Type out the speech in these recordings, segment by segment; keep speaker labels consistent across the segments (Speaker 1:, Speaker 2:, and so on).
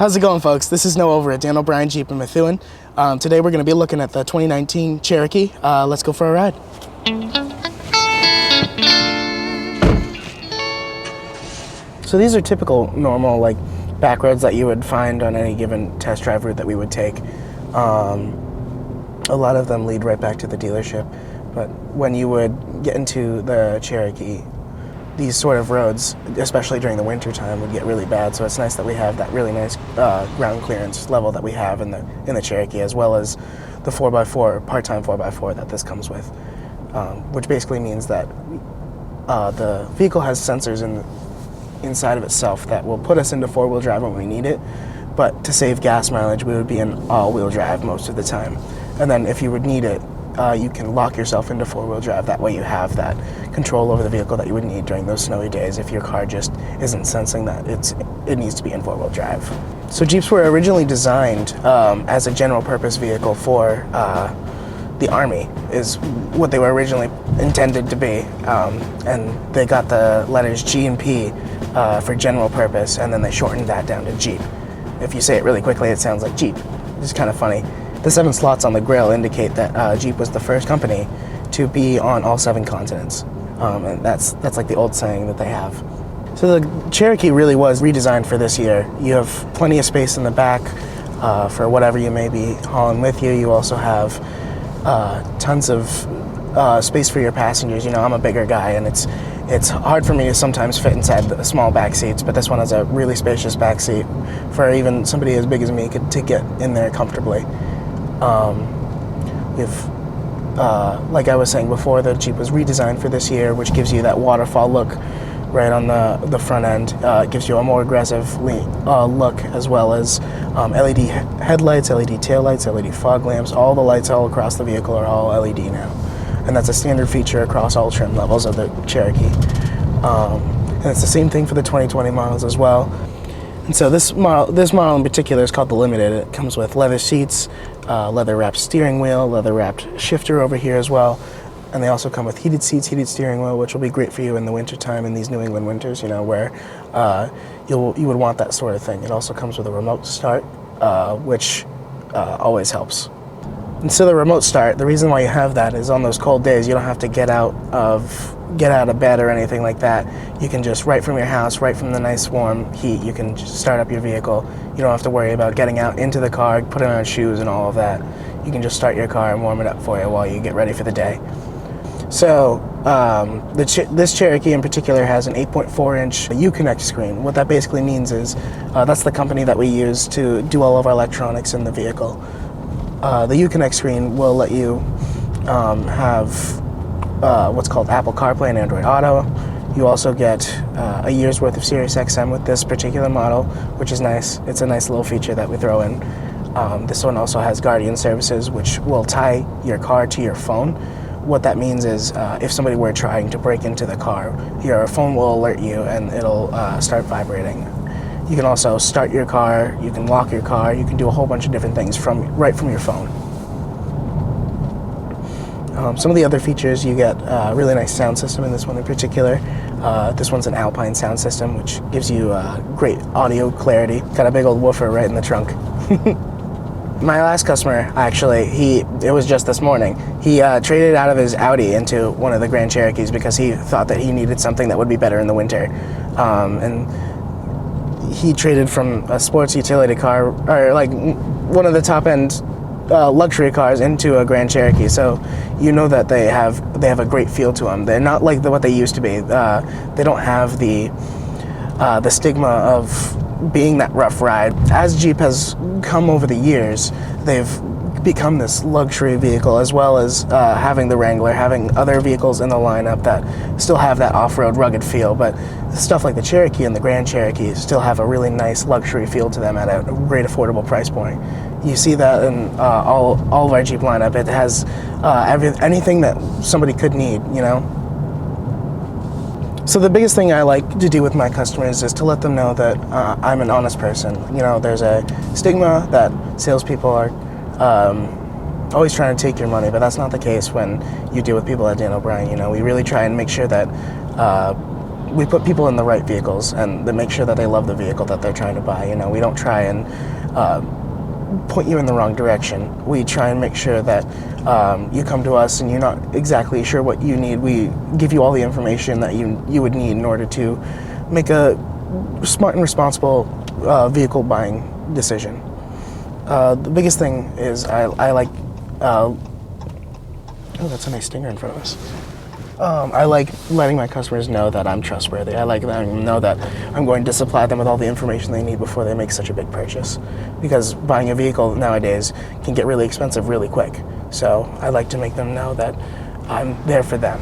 Speaker 1: How's it going, folks? This is Noah over at Dan O'Brien Jeep in Methuen. Today we're going to be looking at the 2019 Cherokee. Let's go for a ride. So these are typical, normal, back roads that you would find on any given test drive route that we would take. A lot of them lead right back to the dealership, but when you would get into the Cherokee, these sort of roads, especially during the winter time, would get really bad. So it's nice that we have that really nice ground clearance level that we have in the Cherokee, as well as the 4x4, part-time 4x4 that this comes with, which basically means that the vehicle has sensors inside of itself that will put us into four-wheel drive when we need it, but to save gas mileage, we would be in all-wheel drive most of the time. And then if you would need it, you can lock yourself into four-wheel drive. That way you have that control over the vehicle that you would need during those snowy days if your car just isn't sensing that it needs to be in four-wheel drive. So Jeeps were originally designed as a general purpose vehicle for the Army, is what they were originally intended to be. And they got the letters G and P for general purpose, and then they shortened that down to Jeep. If you say it really quickly, it sounds like Jeep. It's kind of funny. The 7 slots on the grille indicate that Jeep was the first company to be on all 7 continents. And that's like the old saying that they have. So the Cherokee really was redesigned for this year. You have plenty of space in the back for whatever you may be hauling with you. You also have tons of space for your passengers. You know, I'm a bigger guy, and it's hard for me to sometimes fit inside the small back seats, but this one has a really spacious back seat for even somebody as big as me to get in there comfortably. Like I was saying before, the Jeep was redesigned for this year, which gives you that waterfall look right on the front end. It gives you a more aggressive look, as well as LED headlights, LED taillights, LED fog lamps. All the lights all across the vehicle are all LED now. And that's a standard feature across all trim levels of the Cherokee. And it's the same thing for the 2020 models as well. And so this model in particular is called the Limited. It comes with leather seats, leather-wrapped steering wheel, leather-wrapped shifter over here as well. And they also come with heated seats, heated steering wheel, which will be great for you in the wintertime, in these New England winters, you know, where you would want that sort of thing. It also comes with a remote start, which always helps. And so the remote start, the reason why you have that is on those cold days, you don't have to get out of bed or anything like that. You can just, right from your house, right from the nice warm heat, you can just start up your vehicle. You don't have to worry about getting out into the car, putting on shoes and all of that. You can just start your car and warm it up for you while you get ready for the day. So this Cherokee in particular has an 8.4-inch Uconnect screen. What that basically means is that's the company that we use to do all of our electronics in the vehicle. The Uconnect screen will let you have what's called Apple CarPlay and Android Auto. You also get a year's worth of Sirius XM with this particular model, which is nice. It's a nice little feature that we throw in. This one also has Guardian services, which will tie your car to your phone. What that means is if somebody were trying to break into the car, your phone will alert you and it'll start vibrating. You can also start your car, you can lock your car, you can do a whole bunch of different things right from your phone. Some of the other features, you get a really nice sound system in this one in particular. This one's an Alpine sound system, which gives you great audio clarity. Got a big old woofer right in the trunk. My last customer, actually, it was just this morning, he traded out of his Audi into one of the Grand Cherokees because he thought that he needed something that would be better in the winter. And he traded from a sports utility car, or like one of the top-end luxury cars, into a Grand Cherokee. So you know that they have a great feel to them. They're not like what they used to be. They don't have the stigma of being that rough ride. As Jeep has come over the years, they've become this luxury vehicle, as well as having the Wrangler, having other vehicles in the lineup that still have that off-road rugged feel, but stuff like the Cherokee and the Grand Cherokee still have a really nice luxury feel to them at a great affordable price point. You see that in all of our Jeep lineup. It has anything that somebody could need, you know? So the biggest thing I like to do with my customers is to let them know that I'm an honest person. You know, there's a stigma that salespeople are always trying to take your money, but that's not the case when you deal with people at Dan O'Brien. You know, we really try and make sure that we put people in the right vehicles and they make sure that they love the vehicle that they're trying to buy. You know, we don't try and point you in the wrong direction. We try and make sure that you come to us and you're not exactly sure what you need. We give you all the information that you would need in order to make a smart and responsible vehicle buying decision. The biggest thing is I like, oh, that's a nice stinger in front of us. I like letting my customers know that I'm trustworthy. I like letting them know that I'm going to supply them with all the information they need before they make such a big purchase. Because buying a vehicle nowadays can get really expensive really quick. So I like to make them know that I'm there for them.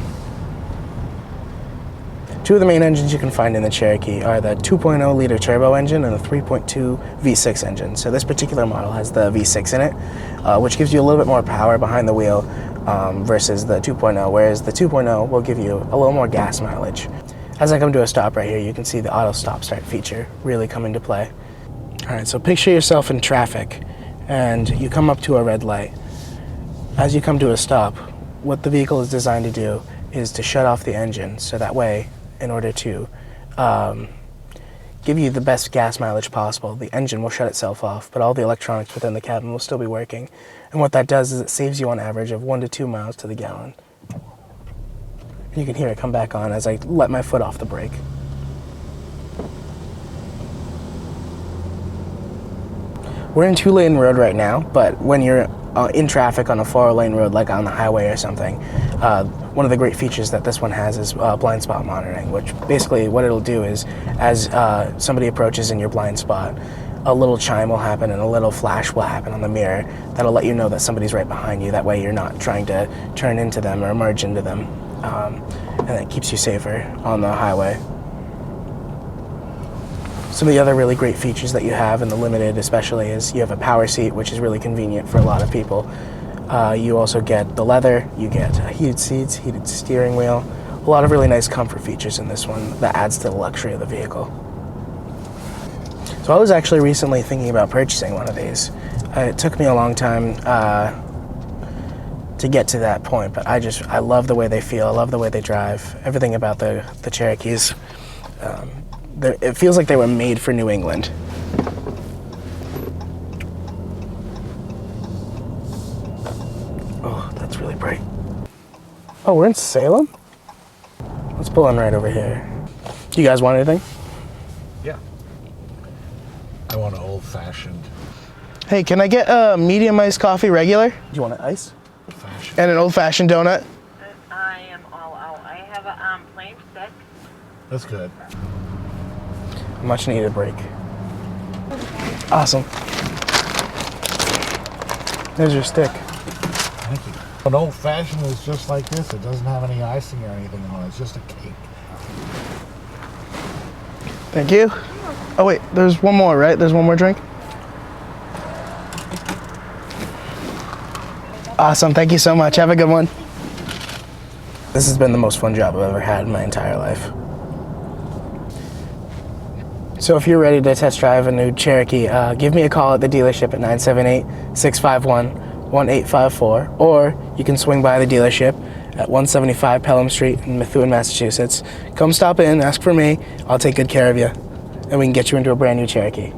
Speaker 1: Two of the main engines you can find in the Cherokee are the 2.0 liter turbo engine and the 3.2 V6 engine. So this particular model has the V6 in it, which gives you a little bit more power behind the wheel versus the 2.0, whereas the 2.0 will give you a little more gas mileage. As I come to a stop right here, you can see the auto stop start feature really come into play. All right, so picture yourself in traffic and you come up to a red light. As you come to a stop, what the vehicle is designed to do is to shut off the engine, so that way, in order to give you the best gas mileage possible, the engine will shut itself off, but all the electronics within the cabin will still be working. And what that does is it saves you on average of 1 to 2 miles to the gallon. You can hear it come back on as I let my foot off the brake. We're in 2-lane road right now, but when you're in traffic on a 4-lane road, like on the highway or something, one of the great features that this one has is blind spot monitoring, which basically what it'll do is as somebody approaches in your blind spot, a little chime will happen and a little flash will happen on the mirror that'll let you know that somebody's right behind you. That way you're not trying to turn into them or merge into them, and it keeps you safer on the highway. Some of the other really great features that you have in the Limited especially is you have a power seat, which is really convenient for a lot of people. You also get the leather, you get heated seats, heated steering wheel, a lot of really nice comfort features in this one that adds to the luxury of the vehicle. So I was actually recently thinking about purchasing one of these. It took me a long time to get to that point, but I love the way they feel, I love the way they drive, everything about the Cherokees. It feels like they were made for New England. Oh, that's really bright. Oh, we're in Salem? Let's pull in right over here. Do you guys want anything?
Speaker 2: Yeah. I want an old-fashioned.
Speaker 1: Hey, can I get a medium iced coffee regular? Do you want an ice?
Speaker 2: Old-fashioned.
Speaker 1: And an old-fashioned donut?
Speaker 3: I am all out. I have a plain stick.
Speaker 2: That's good.
Speaker 1: Much needed break. Awesome. There's your stick.
Speaker 2: Thank you. An old-fashioned is just like this. It doesn't have any icing or anything on it. It's just a cake.
Speaker 1: Thank you. Oh wait, there's one more, right? There's one more drink? Awesome, thank you so much. Have a good one. This has been the most fun job I've ever had in my entire life. So if you're ready to test drive a new Cherokee, give me a call at the dealership at 978-651-1854, or you can swing by the dealership at 175 Pelham Street in Methuen, Massachusetts. Come stop in, ask for me, I'll take good care of you, and we can get you into a brand new Cherokee.